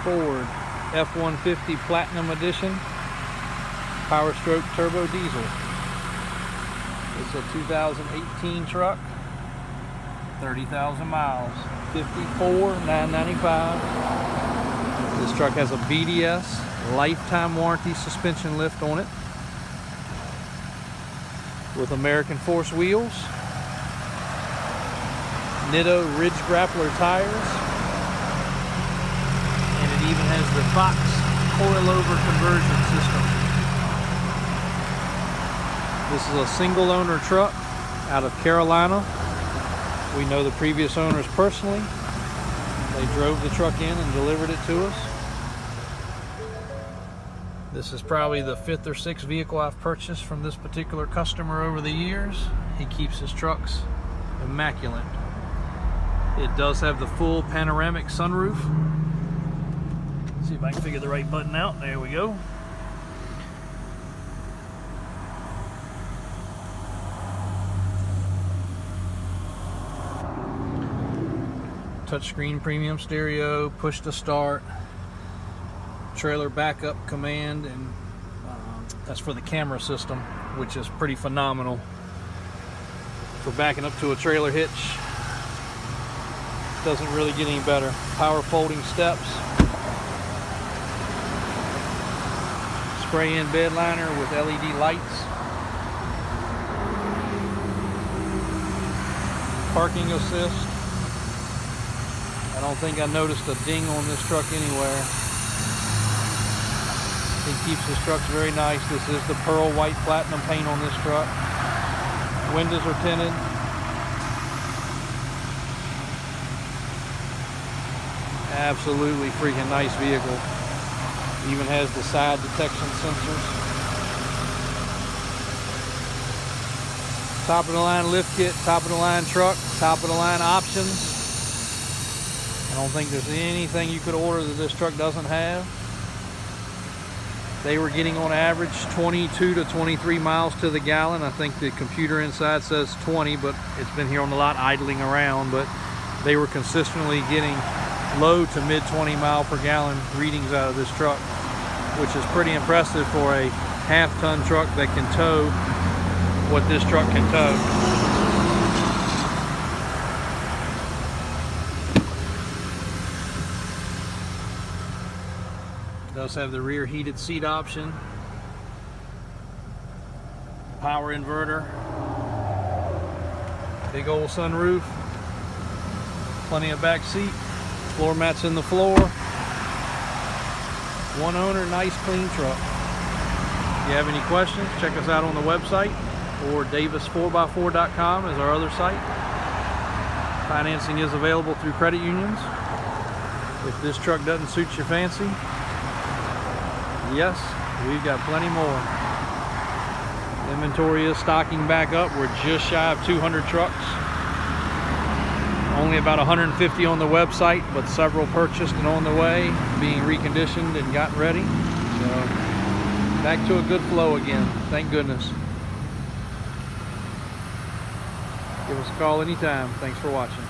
Ford F-150 Platinum Edition Powerstroke Turbo Diesel. It's a 2018 truck, 30,000 miles, $54,995. This truck has a BDS lifetime warranty suspension lift on it with American Force wheels, Nitto Ridge Grappler tires, and it even has the Fox coilover conversion system. This is a single owner truck out of Carolina. We know the previous owners personally. They drove the truck in and delivered it to us. This is probably the 5th or 6th vehicle I've purchased from this particular customer over the years. He keeps his trucks immaculate. It does have the full panoramic sunroof. See if I can figure the right button out. There we go. Touchscreen premium stereo, push to start, trailer backup command, and that's for the camera system, which is pretty phenomenal for backing up to a trailer hitch. Doesn't really get any better. Power folding steps, spray in bed liner with LED lights, parking assist. I don't think I noticed a ding on this truck anywhere. He keeps his trucks very nice. This is the pearl white platinum paint on this truck. Windows are tinted. Absolutely freaking nice vehicle. Even has the side detection sensors. Top of the line lift kit, top of the line truck, top of the line options. I don't think there's anything you could order that this truck doesn't have. They were getting on average 22 to 23 miles to the gallon. I think the computer inside says 20, but it's been here on the lot idling around. But they were consistently getting low to mid 20 mile per gallon readings out of this truck, which is pretty impressive for a half-ton truck that can tow what this truck can tow. It does have the rear heated seat option, power inverter, big old sunroof, plenty of back seat, floor mats in the floor. One owner, nice clean truck. If you have any questions, check us out on the website, or davis4x4.com is our other site. Financing is available through credit unions. If this truck doesn't suit your fancy, yes, we've got plenty more. Inventory is stocking back up. We're just shy of 200 trucks. Only about 150 on the website, but several purchased and on the way, being reconditioned and gotten ready. So back to a good flow again, thank goodness. Give us a call anytime. Thanks for watching.